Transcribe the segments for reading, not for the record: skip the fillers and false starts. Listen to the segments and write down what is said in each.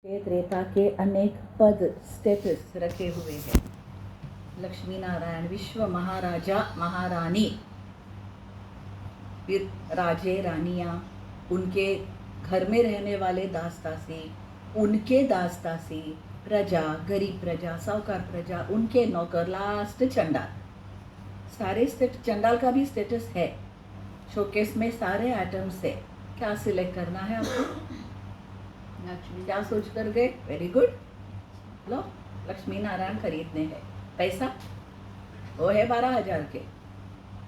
त्रेता के अनेक पद स्टेटस रखे हुए हैं। लक्ष्मी नारायण, विश्व महाराजा महारानी, फिर राजे रानियाँ, उनके घर में रहने वाले दासदासी, उनके दासदासी, प्रजा, गरीब प्रजा, साहूकार प्रजा, उनके नौकर, लास्ट चंडाल। सारे चंडाल का भी स्टेटस है शोकेस में, सारे एटम्स है। क्या सिलेक्ट करना है आपको? क्या सोच कर गए? Very good. लो, लक्ष्मी नारायण खरीदने हैं। पैसा वो है 12,000 के,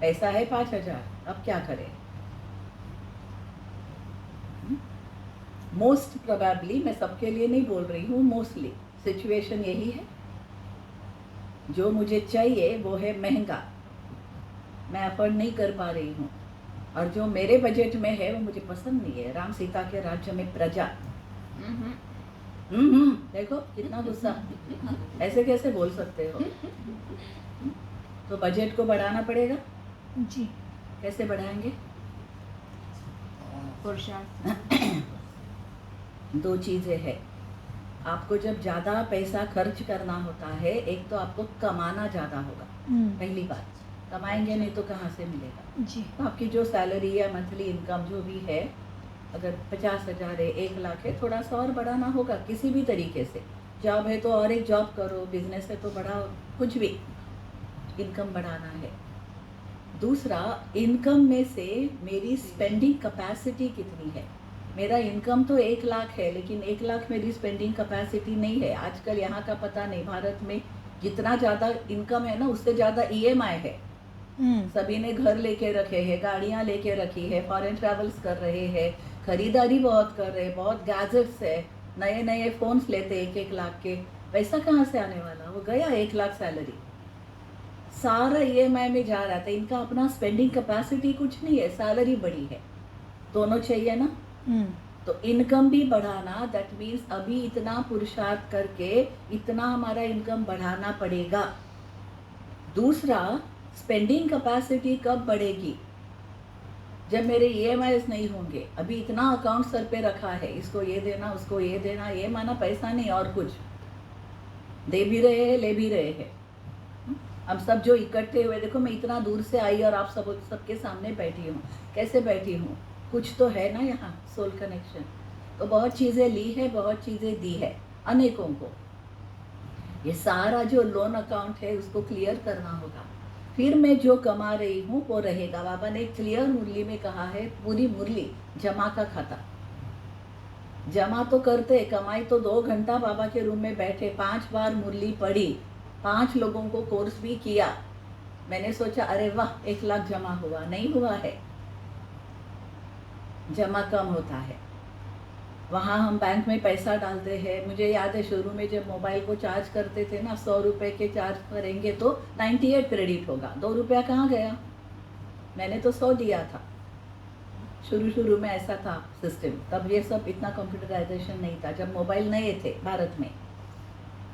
पैसा है 5,000। अब क्या करें? मोस्ट प्रोबेबली, मैं सबके लिए नहीं बोल रही हूँ, मोस्टली सिचुएशन यही है। जो मुझे चाहिए वो है महंगा, मैं अफोर्ड नहीं कर पा रही हूँ, और जो मेरे बजट में है वो मुझे पसंद नहीं है। राम सीता के राज्य में प्रजा। देखो कितना गुस्सा, ऐसे कैसे बोल सकते हो? तो बजट को बढ़ाना पड़ेगा जी। कैसे बढ़ाएंगे? दो चीजें हैं। आपको जब ज्यादा पैसा खर्च करना होता है, एक तो आपको कमाना ज्यादा होगा। पहली बात, कमाएंगे नहीं तो कहाँ से मिलेगा? जी। तो आपकी जो सैलरी या मंथली इनकम जो भी है, अगर 50,000 है, 1,00,000 है, थोड़ा सा और बढ़ाना होगा किसी भी तरीके से। जॉब है तो और एक जॉब करो, बिजनेस है तो बढ़ाओ, कुछ भी इनकम बढ़ाना है। दूसरा, इनकम में से मेरी स्पेंडिंग कैपेसिटी कितनी है? मेरा इनकम तो 1,00,000 है, लेकिन 1,00,000 मेरी स्पेंडिंग कैपेसिटी नहीं है। आजकल यहाँ का पता नहीं, भारत में जितना ज़्यादा इनकम है ना, उससे ज़्यादा EMI है। सभी ने घर लेके रखे हैं, गाड़ियाँ लेके रखी है, फॉरेन ट्रैवल्स कर रहे हैं, खरीदारी बहुत कर रहे हैं, बहुत गैजेट्स है, नए नए फ़ोन्स लेते 1-1 लाख के। पैसा कहाँ से आने वाला? वो गया 1,00,000 सैलरी, सारा EMI में जा रहा था। इनका अपना स्पेंडिंग कैपेसिटी कुछ नहीं है, सैलरी बड़ी है, दोनों चाहिए ना। तो इनकम भी बढ़ाना, दैट मीन्स अभी इतना पुरुषार्थ करके इतना हमारा इनकम बढ़ाना पड़ेगा। दूसरा, स्पेंडिंग कैपेसिटी कब बढ़ेगी? जब मेरे EMIs नहीं होंगे। अभी इतना अकाउंट सर पे रखा है, इसको ये देना, उसको ये देना, ये माना पैसा नहीं और कुछ, दे भी रहे हैं, ले भी रहे हैं। हम सब जो इकट्ठे हुए, देखो मैं इतना दूर से आई और आप सबके सामने बैठी हूँ। कैसे बैठी हूँ? कुछ तो है ना यहाँ, सोल कनेक्शन। तो बहुत चीज़ें ली है, बहुत चीज़ें दी है अनेकों को। ये सारा जो लोन अकाउंट है उसको क्लियर करना होगा। फिर मैं जो कमा रही हूँ वो रहेगा। बाबा ने क्लियर मुरली में कहा है, पूरी मुरली जमा का खाता। जमा तो करते, कमाई तो 2 घंटा बाबा के रूम में बैठे, 5 बार मुरली पढ़ी, 5 लोगों को कोर्स भी किया। मैंने सोचा अरे वाह 1,00,000 जमा हुआ, नहीं हुआ है, जमा कम होता है। वहाँ हम बैंक में पैसा डालते हैं। मुझे याद है शुरू में जब मोबाइल को चार्ज करते थे ना, 100 रुपये के चार्ज करेंगे तो 98 क्रेडिट होगा। 2 रुपया कहाँ गया? मैंने तो 100 दिया था। शुरू में ऐसा था सिस्टम। तब ये सब इतना कंप्यूटराइजेशन नहीं था, जब मोबाइल नए थे भारत में।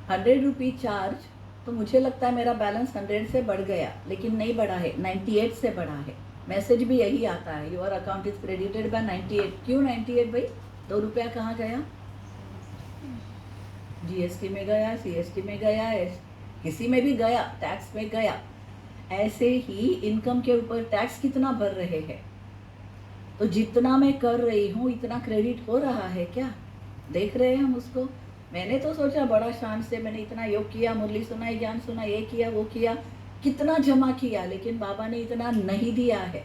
100 रुपये चार्ज, तो मुझे लगता है मेरा बैलेंस 100 से बढ़ गया, लेकिन नहीं बढ़ा है, 98 से बढ़ा है। मैसेज भी यही आता है, your account is credited bye 98। क्यों 98 भाई? 2 रुपया कहाँ गया? GST में गया, CST में गया, किसी में भी गया, टैक्स में गया। ऐसे ही इनकम के ऊपर टैक्स कितना भर रहे हैं? तो जितना मैं कर रही हूँ इतना क्रेडिट हो रहा है क्या? देख रहे हैं हम उसको। मैंने तो सोचा बड़ा शान से, मैंने इतना योग किया, मुरली सुनाई, ज्ञान सुना, ये किया वो किया, कितना जमा किया, लेकिन बाबा ने इतना नहीं दिया है।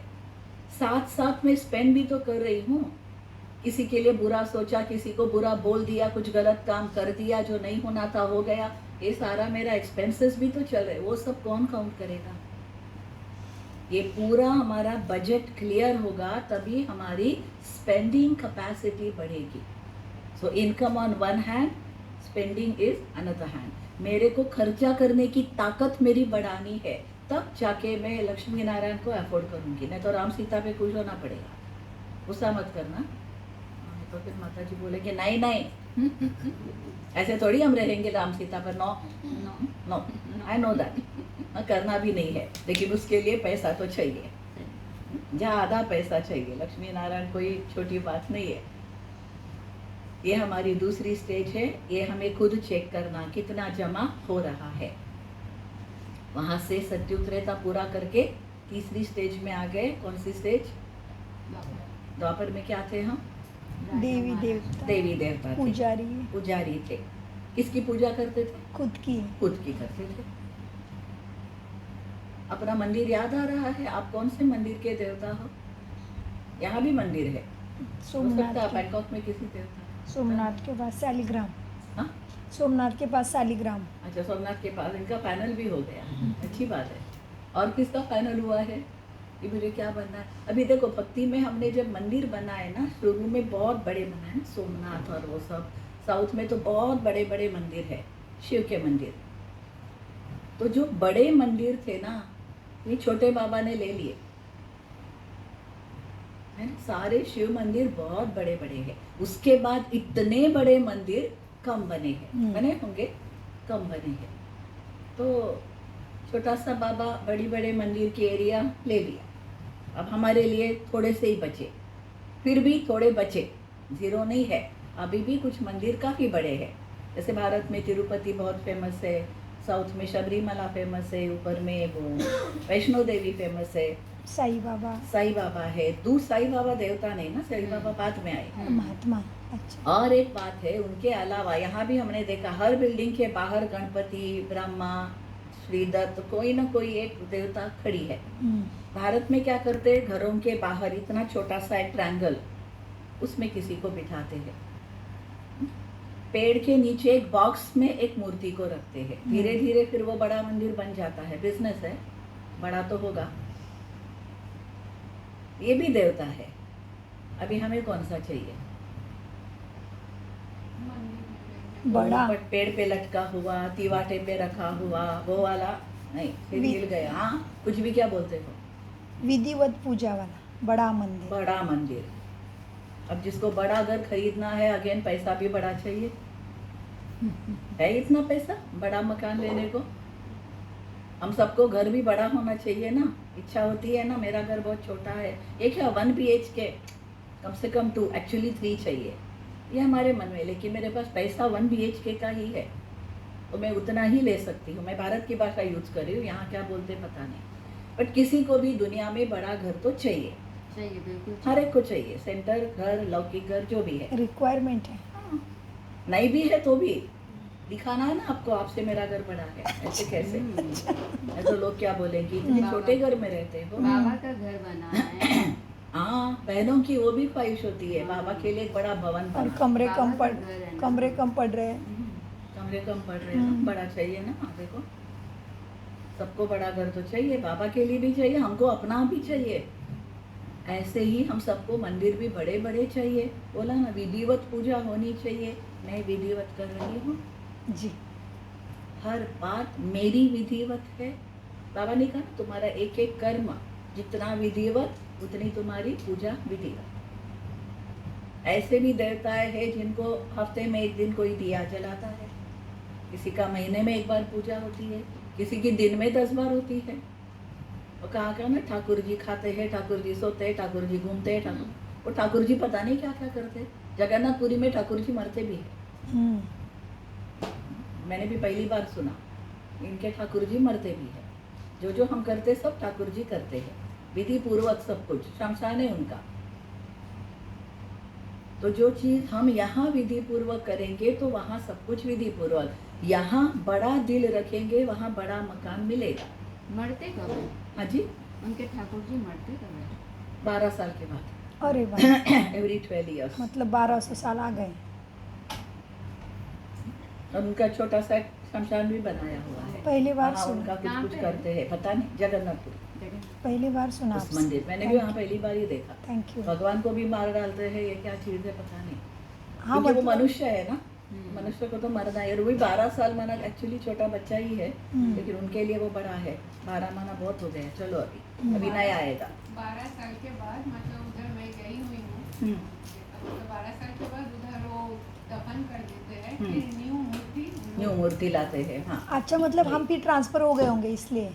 साथ साथ में स्पेंड भी तो कर रही हूँ। किसी के लिए बुरा सोचा, किसी को बुरा बोल दिया, कुछ गलत काम कर दिया, जो नहीं होना था हो गया, ये सारा मेरा एक्सपेंसेस भी तो चल रहे, वो सब कौन काउंट करेगा? ये पूरा हमारा बजट क्लियर होगा तभी हमारी स्पेंडिंग कैपेसिटी बढ़ेगी। So income on one hand, spending is another hand. मेरे को खर्चा करने की ताकत मेरी बढ़ानी है, तब जाके मैं लक्ष्मी नारायण को अफोर्ड करूंगी। नहीं तो राम सीता पे खुश होना पड़ेगा। गुस्सा मत करना, तो फिर माता जी बोलेंगे नहीं नहीं ऐसे थोड़ी हम रहेंगे राम सीता पर। No no no, I know that. करना भी नहीं है, लेकिन उसके लिए पैसा तो चाहिए, ज़्यादा पैसा चाहिए। लक्ष्मी नारायण कोई छोटी बात नहीं है। ये हमारी दूसरी स्टेज है। ये हमें खुद चेक करना कितना जमा हो रहा है। वहाँ से सत्युग त्रेता पूरा करके तीसरी स्टेज में आ गए। कौन सी स्टेज? द्वापर में क्या थे हम? देवी देवता, देवी देवता थे, पुजारी, पुजारी थे। किसकी पूजा करते थे? खुद की। खुद की करते थे। अपना मंदिर याद आ रहा है? आप कौन से मंदिर के देवता हो? यहाँ भी मंदिर है, हो सोमनाथ सकता है के, बैंकॉक में किसी देवता। सोमनाथ के पास शालिग्राम। हाँ, सोमनाथ के पास शालिग्राम। अच्छा, सोमनाथ के पास इनका फाइनल भी हो गया, अच्छी बात है। और किसका फाइनल हुआ है कि मुझे क्या बनना है? अभी देखो, भक्ति में हमने जब मंदिर बनाए ना, शुरू में बहुत बड़े बनाए ना, सोमनाथ और वो सब। साउथ में तो बहुत बड़े बड़े मंदिर है, शिव के मंदिर। तो जो बड़े मंदिर थे ना, ये छोटे बाबा ने ले लिए, है ना। सारे शिव मंदिर बहुत बड़े बड़े हैं। उसके बाद इतने बड़े मंदिर कम बने हैं, बने होंगे, कम बने हैं। तो छोटा सा बाबा बड़ी बड़े मंदिर के एरिया ले लिया। अब हमारे लिए थोड़े से ही बचे, फिर भी थोड़े बचे, जीरो नहीं है। अभी भी कुछ मंदिर काफ़ी बड़े हैं। जैसे भारत में तिरुपति बहुत फेमस है, साउथ में शबरीमला फेमस है, ऊपर में वो वैष्णो देवी फेमस है, साई बाबा, साई बाबा है। साई बाबा देवता नहीं ना, साई बाबा बाद में आए। महात्मा। अच्छा, और एक बात है, उनके अलावा यहाँ भी हमने देखा हर बिल्डिंग के बाहर गणपति, ब्रह्मा, श्रीदत्त, कोई ना कोई एक देवता खड़ी है। भारत में क्या करते हैं, घरों के बाहर इतना छोटा सा एक ट्रायंगल, उसमें किसी को बिठाते हैं। पेड़ के नीचे एक बॉक्स में एक मूर्ति को रखते हैं। धीरे धीरे फिर वो बड़ा मंदिर बन जाता है। बिजनेस है, बड़ा तो होगा। ये भी देवता है। अभी हमें कौन सा चाहिए? बड़ा, वो पेड़ पे लटका हुआ, तिवाटे पे रखा हुआ, वो वाला नहीं, फिर हिल गया। हाँ, कुछ भी क्या बोलते हो? विधिवत पूजा वाला बड़ा मंदिर। बड़ा मंदिर। अब जिसको बड़ा घर खरीदना है, अगेन पैसा भी बड़ा चाहिए। है इतना पैसा बड़ा मकान लेने को? हम सबको घर भी बड़ा होना चाहिए ना। इच्छा होती है ना, मेरा घर बहुत छोटा है, ये क्या 1 BHK, कम से कम 2, एक्चुअली 3 चाहिए, ये हमारे मन में। लेकिन मेरे पास पैसा 1 BHK का ही है, तो मैं उतना ही ले सकती हूँ। मैं भारत की भाषा यूज कर रही हूँ, यहाँ क्या बोलते पता नहीं। बट किसी को भी दुनिया में बड़ा घर तो चाहिए, बिल्कुल हर एक को चाहिए। सेंटर घर, लौकिक घर, जो भी है, रिक्वायरमेंट है। नहीं भी है तो भी दिखाना है ना आपको, आपसे मेरा घर बड़ा है, ऐसे कैसे? तो लोग क्या बोलेंगे, इतने छोटे घर में रहते हो। बाबा का घर बना है। हाँ, बहनों की वो भी ख्वाहिश होती है, बाबा के लिए एक बड़ा भवन और बना। कमरे कम बाबा पड़ का घर है ना। कमरे कम पड़ रहे हैं। कमरे कम पड़ रहे हैं ना, बड़ा चाहिए ना। देखो, सबको बड़ा घर तो चाहिए, बाबा के लिए भी चाहिए, हमको अपना भी चाहिए। ऐसे ही हम सबको मंदिर भी बड़े बड़े चाहिए। बोला ना, विधिवत पूजा होनी चाहिए। मैं विधिवत कर रही हूँ जी, हर बात मेरी विधिवत है। बाबा ने कहा, तुम्हारा एक एक कर्म जितना विधिवत, उतनी तुम्हारी पूजा विधिवत। ऐसे भी देवताएं हैं जिनको हफ्ते में एक दिन कोई दिया जलाता है, किसी का महीने में एक बार पूजा होती है, किसी की दिन में 10 बार होती है। और कहा ना, ठाकुर जी खाते हैं, ठाकुर जी सोते हैं, ठाकुर जी घूमते हैं, वो ठाकुर जी पता नहीं क्या क्या करते हैं। जगन्नाथपुरी में ठाकुर जी मरते भी हैं। मैंने भी पहली बार सुना, इनके ठाकुर जी मरते भी हैं। जो जो हम करते सब ठाकुर जी करते हैं, विधि पूर्वक सब कुछ। शमशान है उनका। तो जो चीज हम यहाँ विधि पूर्वक करेंगे तो वहाँ सब कुछ विधि पूर्वक। यहाँ बड़ा दिल रखेंगे, वहाँ बड़ा मकान मिलेगा। मरते कब है? हाँ जी, उनके ठाकुर जी मरते कब है? 12 साल के बाद। अरे वाह, एवरी 12 ईयर्स। मतलब 1200 साल आ गए। और उनका छोटा सा एक शमशान भी बनाया हुआ है। पहली बार हाँ, सुना। उनका कुछ कहाँ कुछ पे? करते हैं, पता नहीं, जगन्नाथपुर पहली बार सुना उस आपसे। मंदिर। मैंने भी वहाँ पहली बार ही देखा। Thank you. भगवान को भी मार डालते हैं, ये क्या चीज है पता नहीं। हाँ, क्योंकि वो मतलब मनुष्य है ना, मनुष्य को तो मरना है। और वही 12 साल माना, एक्चुअली छोटा बच्चा ही है, लेकिन उनके लिए वो बड़ा है। 12 माना बहुत हो गया। चलो अभी नया आएगा। 12 साल के बाद, मतलब उधर मैं गई हुई हूँ, तो 12 साल के बाद उधर वो दफन कर देते हैं, फिर न्यू मूर्ति लाते हैं। हाँ, अच्छा, मतलब हम भी ट्रांसफर हो गए होंगे इसलिए।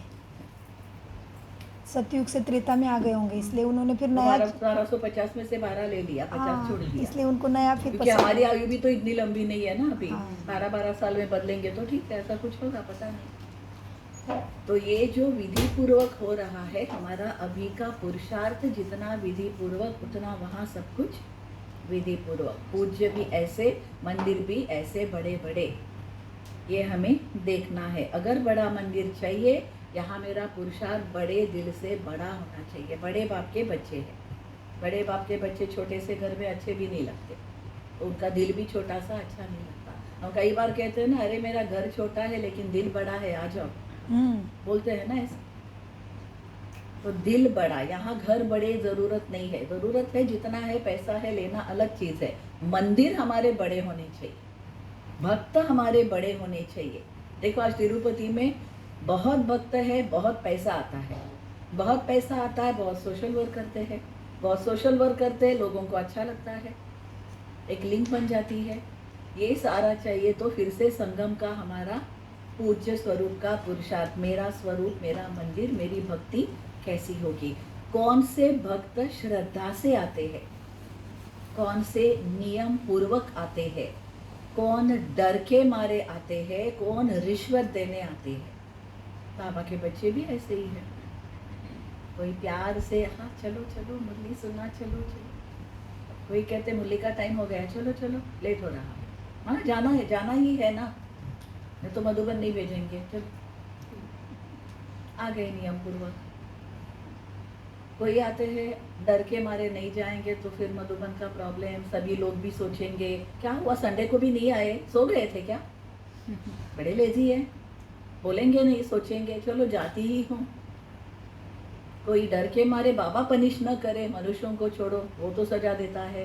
सतयुग से त्रेता में आ गए होंगे, इसलिए उन्होंने फिर नया। हमारा 1250 में से 12 ले लिया, 50 छोड़ हाँ, दिया। इसलिए उनको नया फिर क्योंकि पसंद। हमारी आयु भी तो इतनी लंबी नहीं है ना अभी। हाँ। 12-12 साल में बदलेंगे तो ठीक है, ऐसा कुछ होगा पता नहीं। तो ये जो विधि पूर्वक हो रहा है हमारा अभी का पुरुषार्थ, जितना विधि पूर्वक उतना वहाँ सब कुछ विधि पूर्वक। पूज्य भी ऐसे, मंदिर भी ऐसे बड़े बड़े, ये हमें देखना है। अगर बड़ा मंदिर चाहिए, यहाँ मेरा पुरुषार्थ बड़े दिल से बड़ा होना चाहिए। बड़े बाप के बच्चे हैं, बड़े बाप के बच्चे छोटे से घर में अच्छे भी नहीं लगते, तो उनका दिल भी छोटा सा अच्छा नहीं लगता। हम कई बार कहते हैं ना, अरे मेरा घर छोटा है लेकिन दिल बड़ा है, आ जाओ, बोलते हैं ना ऐसे। तो दिल बड़ा, यहाँ घर बड़े ज़रूरत नहीं है। ज़रूरत है जितना है, पैसा है लेना अलग चीज़ है। मंदिर हमारे बड़े होने चाहिए, भक्त हमारे बड़े होने चाहिए। देखो आज तिरुपति में बहुत भक्त है, बहुत पैसा आता है, बहुत पैसा आता है, बहुत सोशल वर्क करते हैं, बहुत सोशल वर्क करते हैं, लोगों को अच्छा लगता है, एक लिंक बन जाती है। ये सारा चाहिए तो फिर से संगम का हमारा पूज्य स्वरूप का पुरुषार्थ, मेरा स्वरूप, मेरा मंदिर, मेरी भक्ति कैसी होगी। कौन से भक्त श्रद्धा से आते हैं, कौन से नियम पूर्वक आते हैं, कौन डर के मारे आते हैं, कौन रिश्वत देने आते हैं। बाबा के बच्चे भी ऐसे ही हैं, कोई प्यार से हाँ चलो चलो मुरली सुनना, चलो चलो। कोई कहते मुरली का टाइम हो गया, चलो चलो लेट हो रहा है, हाँ जाना है, जाना ही है ना, नहीं तो मधुबन नहीं भेजेंगे, चलो आ गए नियम पूर्वक। कोई आते हैं डर के मारे नहीं जाएंगे, तो फिर मधुबन का प्रॉब्लम, सभी लोग भी सोचेंगे क्या हुआ, संडे को भी नहीं आए, सो गए थे क्या, बड़े लेजी है, बोलेंगे नहीं, सोचेंगे चलो जाती ही हूँ। कोई डर के मारे बाबा पनिश न करे, मनुष्यों को छोड़ो, वो तो सजा देता है।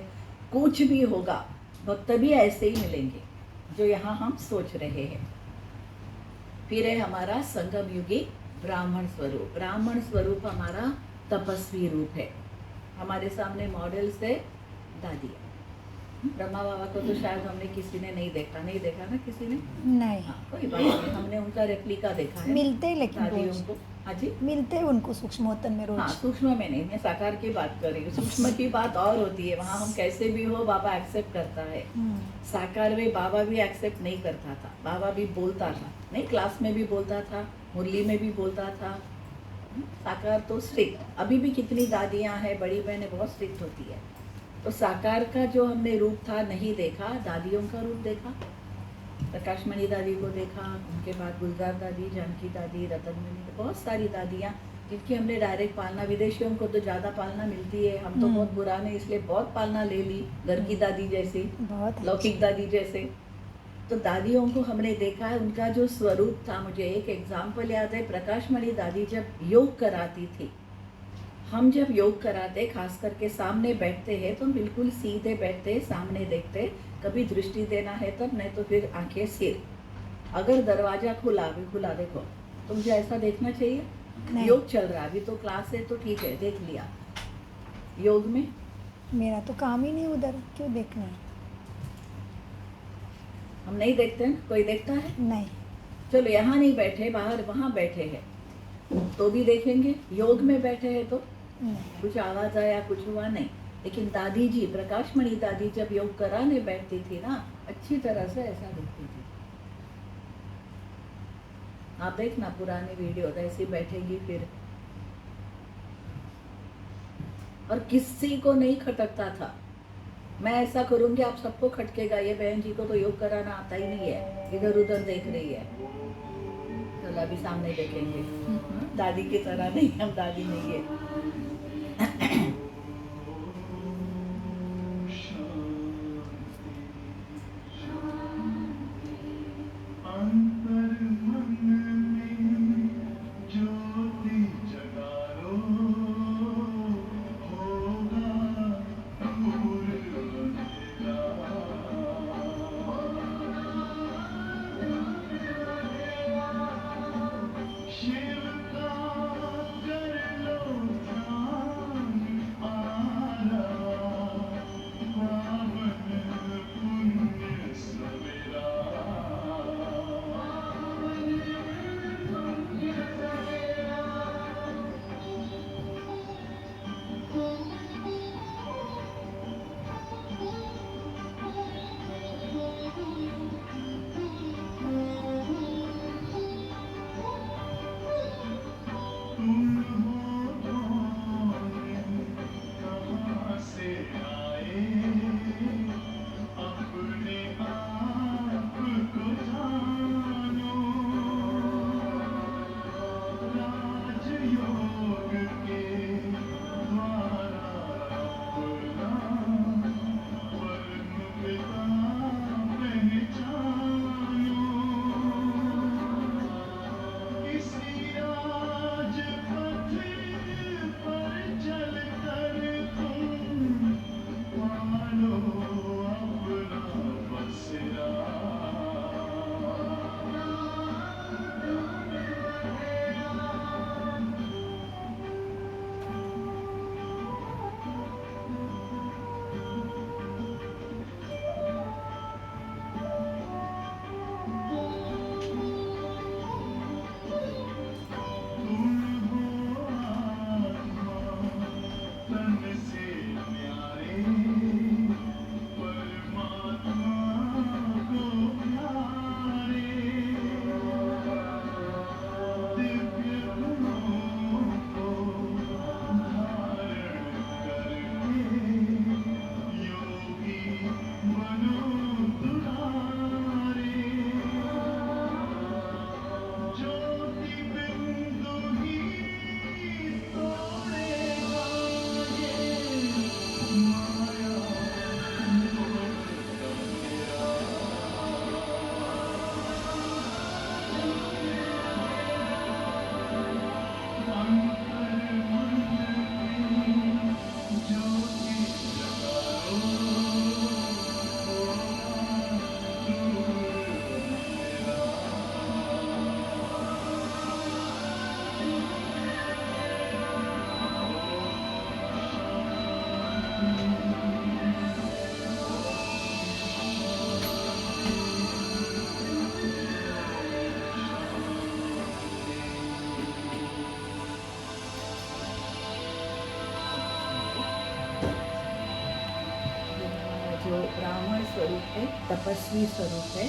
कुछ भी होगा, भक्त भी ऐसे ही मिलेंगे जो यहाँ हम सोच रहे हैं। फिर है हमारा संगम युगी ब्राह्मण स्वरूप। ब्राह्मण स्वरूप हमारा तपस्वी रूप है। हमारे सामने मॉडल्स है दादी। ब्रह्मा बाबा को तो शायद हमने किसी ने नहीं देखा ना किसी ने, नहीं। हाँ कोई बात नहीं, हमने उनका रेप्लिका देखा है, मिलते हैं लेकिन दादियों रोज को। हाँ जी, मिलते हैं उनको सूक्ष्मोत्तन में रोज। हाँ सूक्ष्म में नहीं, मैं साकार की बात कर रही हूँ। सूक्ष्म की बात और होती है, वहाँ हम कैसे भी हो बाबा एक्सेप्ट करता है। साकार में बाबा भी एक्सेप्ट नहीं करता था, बाबा भी बोलता था, नहीं क्लास में भी बोलता था, मुरली में भी बोलता था। साकार तो स्ट्रिक्ट, अभी भी कितनी दादियाँ हैं, बड़ी बहनें बहुत स्ट्रिक्ट होती है। तो साकार का जो हमने रूप था नहीं देखा, दादियों का रूप देखा, प्रकाशमणि दादी को देखा, उनके बाद गुलजार दादी, जानकी दादी, रतनमणि, बहुत सारी दादियाँ जिनकी हमने डायरेक्ट पालना, विदेशियों को तो ज़्यादा पालना मिलती है, हम तो बहुत पुराने इसलिए बहुत पालना ले ली, घर की दादी जैसी, बहुत लौकिक दादी जैसे। तो दादियों को हमने देखा है, उनका जो स्वरूप था। मुझे एक एग्जाम्पल याद है, प्रकाशमणि दादी जब योग कराती थी, हम जब योग कराते खास करके सामने बैठते हैं तो बिल्कुल सीधे बैठते, सामने देखते, कभी दृष्टि देना है तब, नहीं तो फिर आंखें सिर। अगर दरवाजा खुला भी खुला देखो तो मुझे ऐसा देखना चाहिए, योग चल रहा है अभी तो क्लास है तो ठीक है देख लिया, योग में मेरा तो काम ही नहीं उधर, क्यों देखना है। हम नहीं देखते हैं, कोई देखता है? नहीं। चलो यहाँ नहीं बैठे, बाहर वहाँ बैठे हैं तो भी देखेंगे, योग में बैठे हैं तो नहीं। कुछ आवाज आया, कुछ हुआ नहीं। लेकिन दादी जी, प्रकाशमणि दादी जब योग कराने बैठती थी ना, अच्छी तरह से ऐसा दिखती थी। आप देखना पुरानी वीडियो, ऐसी बैठेगी फिर, और किसी को नहीं खटकता था। मैं ऐसा करूंगी आप सबको खटकेगा, ये बहन जी को तो योग कराना आता ही नहीं है, इधर उधर देख रही है। चलो अभी सामने देखेंगे, दादी की तरह नहीं, हम दादी नहीं है। तपस्वी स्वरूप है,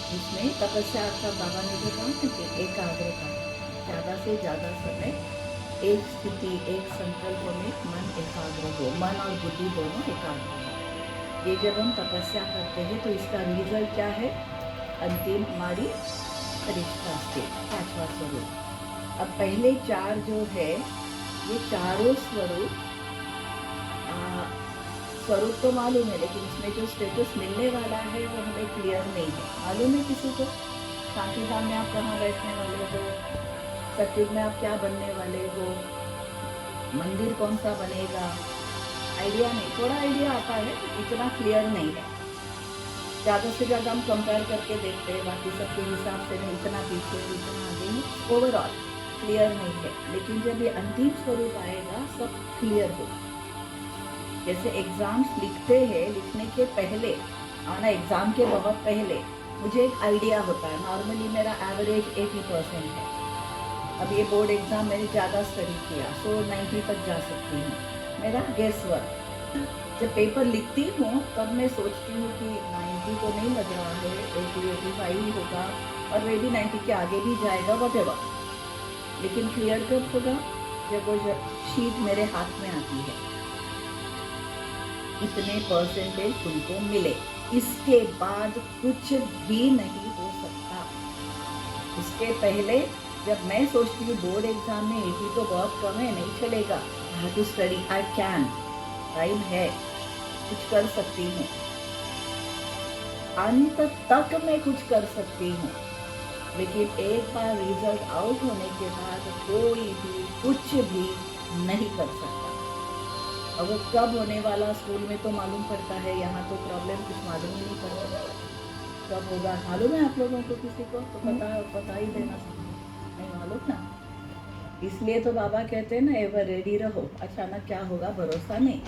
जिसमें तपस्या का बाबा ने जो कहा ना कि एकाग्रता, ज़्यादा से ज़्यादा समय एक स्थिति, एक संकल्प में मन एकाग्र हो, मन और बुद्धि दोनों एकाग्र हो। ये जब हम तपस्या करते हैं तो इसका रिजल्ट क्या है? अंतिम हमारी फरिश्ता स्टेट, 5वां स्वरूप। अब पहले 4 जो है, ये चारों स्वरूप तो मालूम है, लेकिन इसमें जो स्टेटस मिलने वाला है वो हमें क्लियर नहीं है। मालूम है किसी को? शांति धाम में आप कहाँ बैठने वाले हो, सत्युग में आप क्या बनने वाले हो, मंदिर कौन सा बनेगा, आइडिया नहीं। थोड़ा आइडिया आता है, इतना क्लियर नहीं है। ज़्यादा से ज़्यादा हम कंपेयर करके देखते हैं, बाकी सबके हिसाब से नहीं, इतना पीछे इतना आगे, ओवरऑल क्लियर नहीं है। लेकिन जब ये अंतिम स्वरूप आएगा सब क्लियर होगा। जैसे एग्ज़ाम्स लिखते हैं, लिखने के पहले आना, एग्ज़ाम के बहुत पहले मुझे एक आइडिया होता है। नॉर्मली मेरा एवरेज 80% है। अब ये बोर्ड एग्ज़ाम मैंने ज़्यादा स्टडी किया, सो 90 तक जा सकती हूँ। मेरा गेस वर्क। जब पेपर लिखती हूँ तब मैं सोचती हूँ कि 90 तो नहीं लग रहा है, 80-85 ही होगा, और मे भी 90 के आगे भी जाएगा, वटेवर। लेकिन क्लियर कब होगा? जब वो शीट मेरे हाथ में आती है, इतने परसेंटेज तुमको मिले, इसके बाद कुछ भी नहीं हो सकता। इसके पहले जब मैं सोचती हूँ बोर्ड एग्जाम में 80 तो बहुत कम है, नहीं चलेगा, I have to study, I can, time है, कुछ कर सकती हूँ, अंत तक मैं कुछ कर सकती हूँ। लेकिन एक बार रिजल्ट आउट होने के बाद कोई भी कुछ भी नहीं कर सकता। और वो कब होने वाला स्कूल में तो मालूम पड़ता है, यहाँ तो प्रॉब्लम कुछ मालूम ही नहीं पड़ता। कब होगा मालूम है आप लोगों को? किसी को तो पता ही देना, नहीं मालूम ना। इसलिए तो बाबा कहते हैं ना, एवर रेडी रहो, अचानक क्या होगा भरोसा नहीं,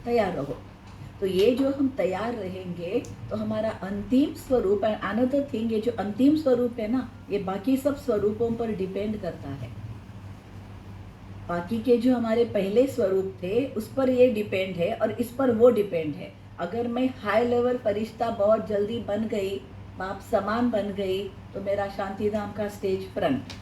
तैयार रहो। तो ये जो हम तैयार रहेंगे तो हमारा अंतिम स्वरूप, एंड अनदर थिंग, ये जो अंतिम स्वरूप है ना, ये बाकी सब स्वरूपों पर डिपेंड करता है। बाकी के जो हमारे पहले स्वरूप थे उस पर ये डिपेंड है, और इस पर वो डिपेंड है। अगर मैं हाई लेवल फरिश्ता बहुत जल्दी बन गई, बाप समान बन गई, तो मेरा शांतिधाम का स्टेज फ्रंट,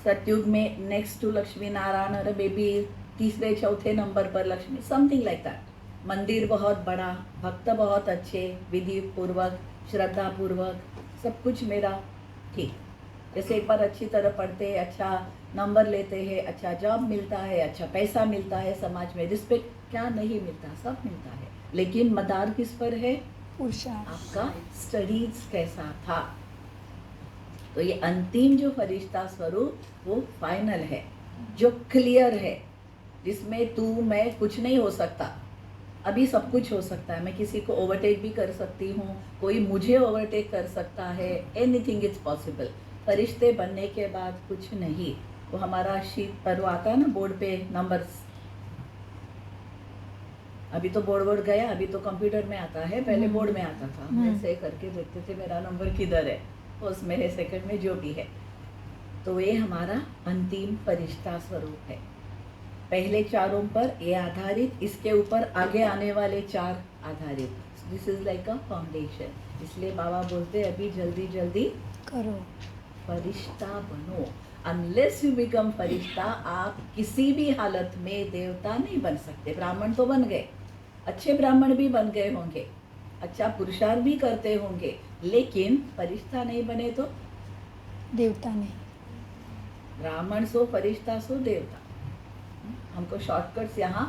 सतयुग में नेक्स्ट टू लक्ष्मी नारायण, और बेबी 3-4 नंबर पर लक्ष्मी, समथिंग लाइक दैट। मंदिर बहुत बड़ा, भक्त बहुत अच्छे, विधि पूर्वक, श्रद्धा पूर्वक, सब कुछ मेरा ठीक। जैसे एक बार अच्छी तरह पढ़ते हैं, अच्छा नंबर लेते हैं, अच्छा जॉब मिलता है, अच्छा पैसा मिलता है, समाज में रिस्पेक्ट, क्या नहीं मिलता, सब मिलता है। लेकिन मदार किस पर है? पुरुषार्थ। आपका स्टडीज कैसा था। तो ये अंतिम जो फरिश्ता स्वरूप वो फाइनल है, जो क्लियर है, जिसमें तू मैं कुछ नहीं हो सकता। अभी सब कुछ हो सकता है, मैं किसी को ओवरटेक भी कर सकती हूँ, कोई मुझे ओवरटेक कर सकता है, एनीथिंग इज पॉसिबल। फरिश्ते बनने के बाद कुछ नहीं। वो हमारा शीट पर आता है ना, बोर्ड पे नंबर्स, अभी तो बोर्ड गया, अभी तो कंप्यूटर में आता है, पहले बोर्ड में आता था, हम ऐसे करके देखते थे मेरा नंबर किधर है, उस मेरे सेकंड में जो भी है। तो ये हमारा अंतिम फरिश्ता स्वरूप है। पहले चारों पर ये आधारित, इसके ऊपर आगे आने वाले 4 आधारित। This is like a foundation. इसलिए बाबा बोलते अभी जल्दी जल्दी करो, फरिश्ता बनो। अनलेस यू बिकम फरिश्ता, आप किसी भी हालत में देवता नहीं बन सकते। ब्राह्मण तो बन गए, अच्छे ब्राह्मण भी बन गए होंगे, अच्छा पुरुषार्थ भी करते होंगे, लेकिन फरिश्ता नहीं बने तो देवता नहीं। ब्राह्मण सो, फरिश्ता सो, देवता। हमको शॉर्टकट्स यहाँ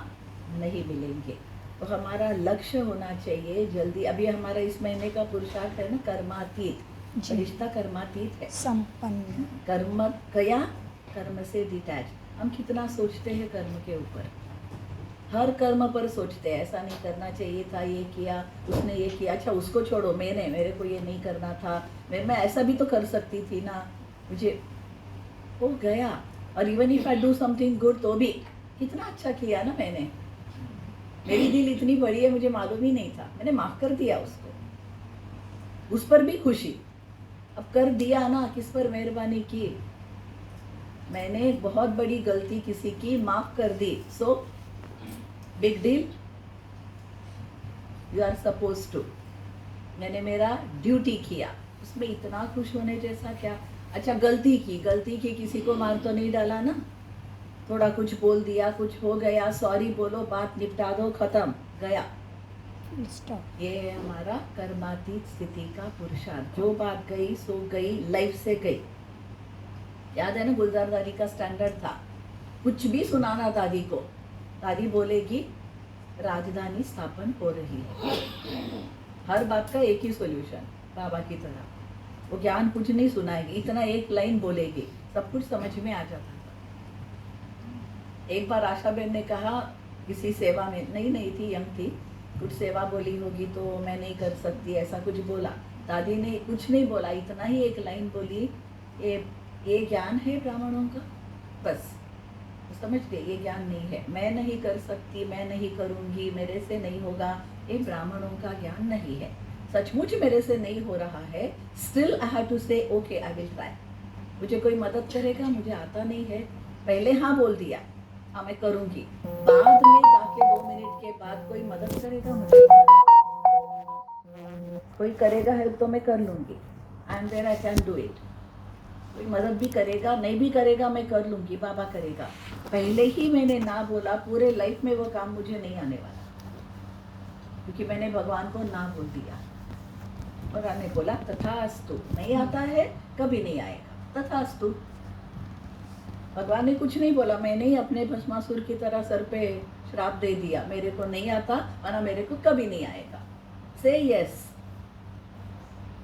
नहीं मिलेंगे। तो हमारा लक्ष्य होना चाहिए जल्दी। अभी हमारा इस महीने का पुरुषार्थ है ना, कर्मातीत। जी। फरिश्ता कर्मातीत है, संपन्न। कर्म कया, कर्म से डिटैच। हम कितना सोचते हैं कर्म के ऊपर, हर कर्म पर सोचते हैं, ऐसा नहीं करना चाहिए था, ये किया, उसने ये किया, अच्छा उसको छोड़ो, मेरे को ये नहीं करना था, मैं ऐसा भी तो कर सकती थी ना, मुझे हो गया। और even if I do something good, तो भी कितना अच्छा किया ना मैंने, मेरी दिल इतनी बड़ी है, मुझे मालूम ही नहीं था, मैंने माफ कर दिया उसको, उस पर भी खुशी। अब कर दिया ना, किस पर मेहरबानी की, मैंने बहुत बड़ी गलती किसी की, माफ कर दी, so big deal, you are suppose to. मैंने मेरा ड्यूटी किया, उसमें इतना खुश होने जैसा क्या। अच्छा गलती की, किसी को मार तो नहीं डाला ना, थोड़ा कुछ बोल दिया, कुछ हो गया, सॉरी बोलो, बात निपटा दो, खत्म, गया। स्टॉप। ये है हमारा कर्मातीत स्थिति का पुरुषार्थ। जो बात गई सो गई, लाइफ से गई। याद है ना गुलजार दादी का स्टैंडर्ड था, कुछ भी सुनाना दादी को, दादी बोलेगी राजधानी स्थापन हो रही है, हर बात का एक ही सॉल्यूशन, बाबा की तरह। वो ज्ञान कुछ नहीं सुनाएगी, इतना एक लाइन बोलेगी, सब कुछ समझ में आ जाता था। एक बार आशा बहन ने कहा किसी सेवा में, नहीं थी, यंग थी, कुछ सेवा बोली होगी तो मैं नहीं कर सकती, ऐसा कुछ बोला। दादी ने कुछ नहीं बोला, इतना ही एक लाइन बोली, ये ज्ञान है ब्राह्मणों का, बस समझ गए, ये ज्ञान नहीं है, मैं नहीं कर सकती, मैं नहीं करूँगी, मेरे से नहीं होगा, ये ब्राह्मणों का ज्ञान नहीं है। सचमुच मेरे से नहीं हो रहा है, स्टिल आई हैव टू से ओके आई विल ट्राई। मुझे कोई मदद करेगा, मुझे आता नहीं है, पहले हाँ बोल दिया, हाँ मैं करूँगी, बाद में जाके 2 मिनट के बाद कोई मदद करेगा, मुझे कोई करेगा हेल्प तो मैं कर लूँगी, and then I can do it. कोई मदद भी करेगा, नहीं भी करेगा, मैं कर लूँगी, बाबा करेगा। पहले ही मैंने ना बोला, पूरे लाइफ में वो काम मुझे नहीं आने वाला, क्योंकि मैंने भगवान को ना बोल दिया। और आने बोला तथास्तु, नहीं आता है कभी नहीं आएगा, तथास्तु। भगवान ने कुछ नहीं बोला, मैंने ही अपने भस्मासुर की तरह सर पे श्राप दे दिया, मेरे को नहीं आता वरना मेरे को कभी नहीं आएगा। से yes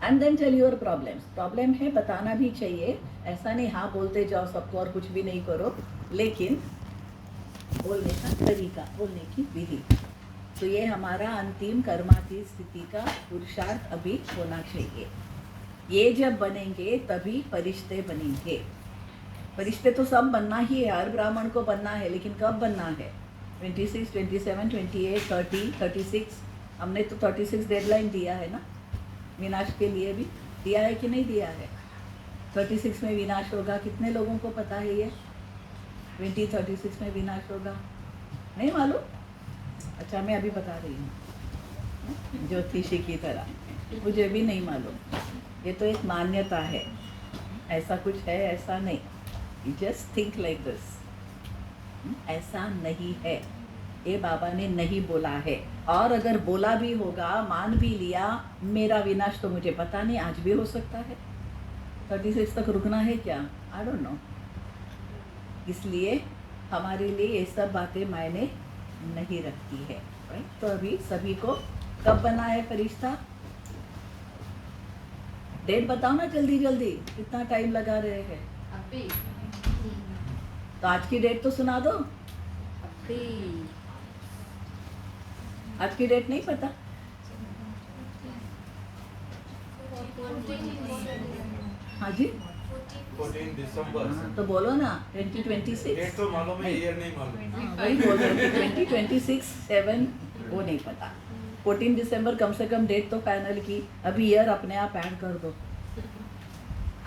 and then tell your problems. Problem है बताना भी चाहिए, ऐसा नहीं हाँ बोलते जाओ सबको और कुछ भी नहीं करो, लेकिन बोलने का तरीका, बोलने की विधि। तो ये हमारा अंतिम कर्मातीत स्थिति का पुरुषार्थ अभी होना चाहिए। ये जब बनेंगे तभी फरिश्ते बनेंगे। फरिश्ते तो सब बनना ही है, हर ब्राह्मण को बनना है, लेकिन कब बनना है? 26, 27, 28, 30, 36। हमने तो 36 डेडलाइन दिया है ना, विनाश के लिए भी दिया है कि नहीं दिया है? 36 में विनाश होगा, कितने लोगों को पता है ये? 36 में विनाश होगा, नहीं मालूम? अच्छा मैं अभी बता रही हूँ ज्योतिषी की तरह, मुझे भी नहीं मालूम, ये तो एक मान्यता है, ऐसा कुछ है ऐसा नहीं। You just think like this. ऐसा नहीं है, ये बाबा ने नहीं बोला है, और अगर बोला भी होगा, मान भी लिया, मेरा विनाश तो मुझे पता नहीं, आज भी हो सकता है। 36 तक रुकना है क्या? I don't know. इसलिए हमारे लिए ये सब बातें मायने नहीं रखती है, राइट? तो अभी सभी को कब बना है फरिश्ता? डेट बताओ ना जल्दी जल्दी, कितना टाइम लगा रहे हैं? अभी तो आज की डेट तो सुना दो। आज की डेट नहीं पता? हाँ जी 14 दिसंबर। हाँ, तो बोलो ना 2026। डेट तो मालूम है, ईयर नहीं मालूम। हाँ, वही बोल रहे थे 2026 7 वो नहीं पता। 14 दिसंबर कम से कम डेट तो फाइनल की, अभी ईयर अपने आप ऐड कर दो,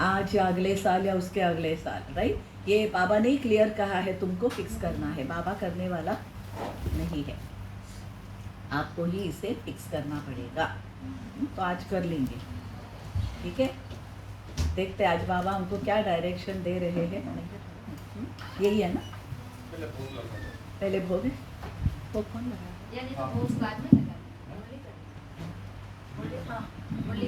आज या अगले साल या उसके अगले साल, राइट? ये बाबा ने क्लियर कहा है, तुमको फिक्स करना है, बाबा करने वाला नहीं है, आपको ही इसे फिक्स करना पड़ेगा। तो आज कर लेंगे, ठीक है? देखते आज बाबा हमको क्या डायरेक्शन दे रहे हैं। यही है ना, पहले भोग है, भोग कौन लगा? यानी तो वो बाद में लगा, हाँ मुरली